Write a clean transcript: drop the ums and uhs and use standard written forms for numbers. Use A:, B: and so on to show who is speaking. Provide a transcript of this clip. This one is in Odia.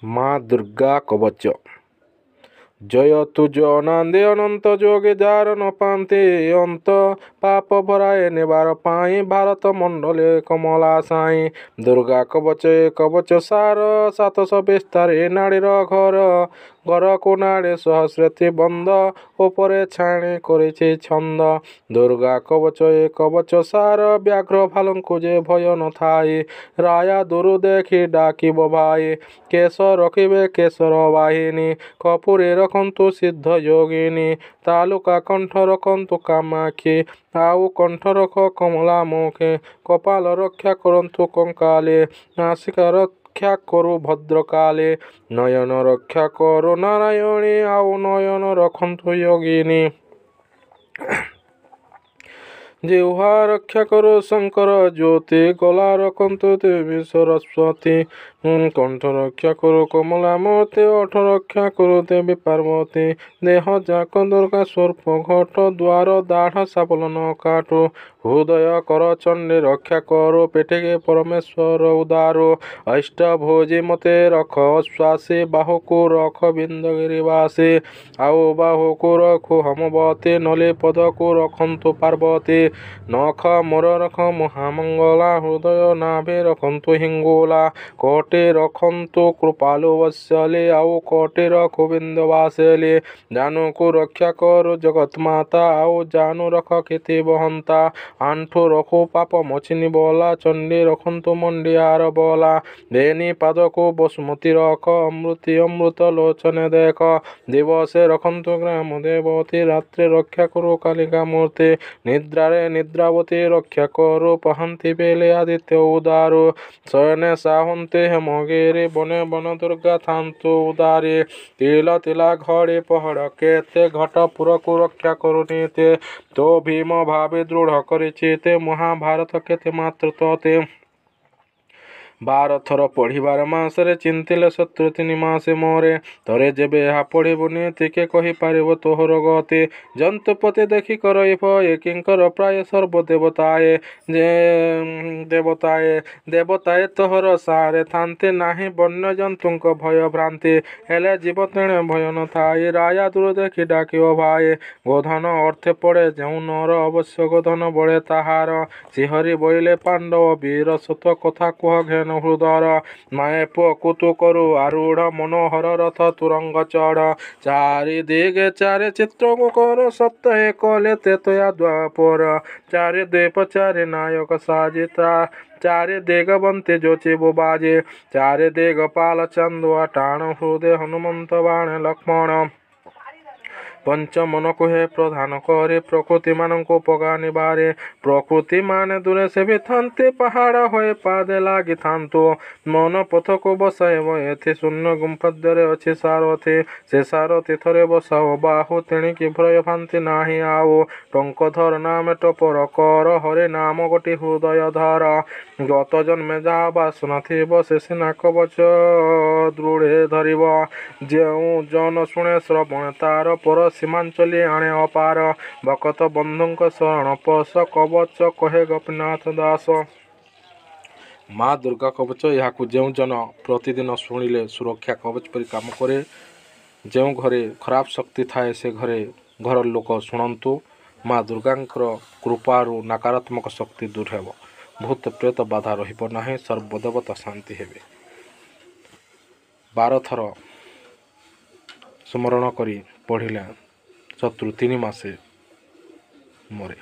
A: ମା ଦୁର୍ଗା କବଚ। ଜୟତୁ ଜନାନ୍ଦେ ଅନନ୍ତ ଯୋଗେ ଯାର ନ ପାନ୍ତେ ଅନ୍ତ ପାପ ଭରାଏ ନେବାର ପାଇଁ ଭାରତ ମଣ୍ଡଳେ କମଳା ସାଇଁ। ଦୁର୍ଗା କବଚ କବଚ ସାର 700 ବିସ୍ତାରେ ନାଡିର ଘର ଘରକୁ ନାଡେ ସହସ୍ରତି ବନ୍ଦ ଉପରେ ଛାଣି କରିଛି ଛନ୍ଦ। ଦୁର୍ଗା କବଚ କବଚ ସାର ବ୍ୟାଘ୍ର ଭାଲୁଙ୍କୁ ଯେ ଭୟ ନଥାଏ ରାୟା ଦୂରୁ ଦେଖି ଡାକିବ ଭାଇ। କେଶ ରଖିବେ କେଶର ବାହିନୀ କପୁରୀ ରଖନ୍ତୁ ସିଦ୍ଧ ଯୋଗିନୀ ତାଲୁକା କଣ୍ଠ ରଖନ୍ତୁ କାମାକ୍ଷୀ ଆଉ କଣ୍ଠ ରଖ କମଳା ମୁଖେ କପାଳ ରକ୍ଷା କରନ୍ତୁ କଙ୍କାଳେ ନାସିକା ରକ୍ଷା କରୁ ଭଦ୍ରକାଳେ ନୟନ ରକ୍ଷା କରୁ ନାରାୟଣୀ ଆଉ ନୟନ ରଖନ୍ତୁ ଯୋଗିନୀ ଜିହ୍ୱା ରକ୍ଷା କରୁ ଶଙ୍କର ଜ୍ୟୋତି ଗଳା ରଖନ୍ତୁ ଦେବୀ ସରସ୍ୱତୀ କଣ୍ଠ ରକ୍ଷା କରୁ କମଳା ମୂର୍ତ୍ତି ଓଠ ରକ୍ଷା କରୁ ଦେବୀ ପାର୍ବତୀ ଦେହ ଯାକ ଦୁର୍ଗା ସ୍ୱରୂପ ଘଟ ଦ୍ୱାର ଦାଢ଼ ଶାବଳ ନ କାଟୁ ହୃଦୟ କର ଚଣ୍ଡୀ ରକ୍ଷା କରୁ ପିଠିକେ ପରମେଶ୍ୱର ଉଦାରୁ ଅଷ୍ଟଭୁଜୀ ମତେ ରଖ ଶ୍ୱାସୀ ବାହୁକୁ ରଖ ବିନ୍ଦଗିରି ବାସୀ ଆଉ ବାହୁକୁ ରଖୁ ହମବତୀ ନଲି ପଦକୁ ରଖନ୍ତୁ ପାର୍ବତୀ ନଖ ମୋର ରଖ ମହାମଙ୍ଗଳା ହୃଦୟ ନାଭି ରଖନ୍ତୁ ହିଙ୍ଗୁଳା କୋଟି ରଖନ୍ତୁ କୃପାଲୁ ବତ୍ସଲି ଆଉ କୋଟି ରଖୁ ବିନ୍ଦବାସଲି ଜାନୁକୁ ରକ୍ଷା କରୁ ଜଗତମାତା ଆଉ ଜାନୁ ରଖ କ୍ଷିତି ବହନ୍ତା ଆଣ୍ଠୁ ରଖୁ ପାପ ମୋଚିନି ବୋଲା ଚଣ୍ଡୀ ରଖନ୍ତୁ ମଣ୍ଡିଆର ବୋଲା ବେନି ପାଦକୁ ବସୁମତୀ ରଖ ଅମୃତି ଅମୃତ ଲୋଚନେ ଦେଖ ଦିବସେ ରଖନ୍ତୁ ଗ୍ରାମ ଦେବତୀ ରାତ୍ରି ରକ୍ଷା କରୁ କାଳିକା ମୂର୍ତ୍ତି ନିଦ୍ରାରେ ନିଦ୍ରାବତୀ ରକ୍ଷା କରୁ ପହାନ୍ତି ବେଲେ ଆଦିତ୍ୟ ଉଦାରୁ ଶୟନେ ସାହନ୍ତେ ହେମଗିରି ବନେ ବନ ଦୁର୍ଗା ଥାନ୍ତୁ ଉଦାରି ତିଲ ତିଲା ଘଡ଼ି ପହଡ଼ କେତେ ଘଟ ପୁରକୁ ରକ୍ଷା କରୁ ନିତେ ତୋ ଭୀମ ଭାବି ଦୃଢ଼ କରିଛି ତେ ମହାଭାରତ କେତେ ମାତ୍ର ତୋତେ 12 ଥର ପଢ଼ିବାର ମାସରେ ଚିନ୍ତିଲେ ଶତ୍ରୁ 3 ମାସେ ମୋରେ ଥରେ ଯେବେ ଏହା ପଢ଼ିବୁନି ଟିକେ କହିପାରିବ ତୋହର ଗତି ଜନ୍ତୁପତି ଦେଖି କରଇ ଭୟ କିଙ୍କର ପ୍ରାୟ ସର୍ବଦେବତାଏ ଯେ ଦେବତାଏ ତୋହର ସାରେ ଥାନ୍ତି ନାହିଁ ବନ୍ୟଜନ୍ତୁଙ୍କ ଭୟ ଭ୍ରାନ୍ତି ହେଲେ ଜୀବ ତେଣେ ଭୟ ନଥାଏ ରାୟା ଦୂର ଦେଖି ଡାକିବ ଭାଇ ଗୋଧନ ଅର୍ଥେ ପଡ଼େ ଯେଉଁ ନର ଅବଶ୍ୟ ଗୋଧନ ବଳେ ତାହାର ଶିହରି ବୋଇଲେ ପାଣ୍ଡବ ବୀର ସତ କଥା କୁହ ଘେନ ହୃଦର ମାଏ ପୁଅ କୁତୁ କରୁ ଆରୁଢ଼ ମନୋହର ରଥ ତୁରଙ୍ଗ ଚଢ଼ ଚାରି ଦିଗେ ଚାରି ଚିତ୍ରକୁ କର ସପ୍ତାହେ କଲେ ତେତୟା ଦ୍ୱାପର ଚାରି ଦ୍ୱୀପ ଚାରି ନାୟକ ସାଜିତା ଚାରି ଦିଗବନ୍ତୀ ଜ୍ୟୋତିବୁ ବାଜେ ଚାରି ଦିଗପାଲ ଚାନ୍ଦୁଆ ଟାଣ ହୃଦେ ହନୁମନ୍ତ ବାଣେ ଲକ୍ଷ୍ମଣ ପଞ୍ଚମନକୁ ହେ ପ୍ରଧାନ କରି ପ୍ରକୃତି ମାନଙ୍କୁ ପଗାନିବାରେ ପ୍ରକୃତି ମାନେ ଦୂରେ ସେବିଥାନ୍ତି ପାହାଡ଼ ହୋଇ ପାଦେ ଲାଗିଥାନ୍ତୁ ମନ ପଥକୁ ବସାଇବ ଏଥି ଶୂନ୍ୟ ଗୁମ୍ଫଦ୍ୟରେ ଅଛି ସାରଥି ସେ ସାରଥି ଥରେ ବସାଅ ବାହୁ ତେଣିକି ଭୟ ଭାନ୍ତି ନାହିଁ ଆଉ ଟଙ୍କଧର ନାମେ ଟପର କର ହରି ନାମ ଗୋଟି ହୃଦୟ ଧର ଗତ ଜନ୍ମେ ଯାହା ବାସନା ଥିବ ସେ ସିନା କବଚ ଦୃଢ଼େ ଧରିବ ଯେଉଁ ଜନ ଶୁଣେ ଶ୍ରବଣ ତାର ପର ସୀମାଞ୍ଚଲି ଆଣେ ଅପାର ଭକତ ବନ୍ଧୁଙ୍କ ଶରଣ ପଶ କବଚ କହେ ଗୋପୀନାଥ ଦାସ। ମା ଦୁର୍ଗା କବଚ ଏହାକୁ ଯେଉଁ ଜନ ପ୍ରତିଦିନ ଶୁଣିଲେ ସୁରକ୍ଷା କବଚ ପରି କାମ କରେ ଯେଉଁ ଘରେ ଖରାପ ଶକ୍ତି ଥାଏ ସେ ଘର ଲୋକ ଶୁଣନ୍ତୁ ମା ଦୁର୍ଗାଙ୍କର କୃପାରୁ ନକାରାତ୍ମକ ଶକ୍ତି ଦୂର ହେବ ଭୂତ ପ୍ରେତ ବାଧା ରହିବ ନାହିଁ ସର୍ବଦେବତା ଶାନ୍ତି ହେବେ 12 ଥର ସ୍ମରଣ କରି ପଢ଼ିଲେ ଶତ୍ରୁ 3 ମାସେ ମରେ।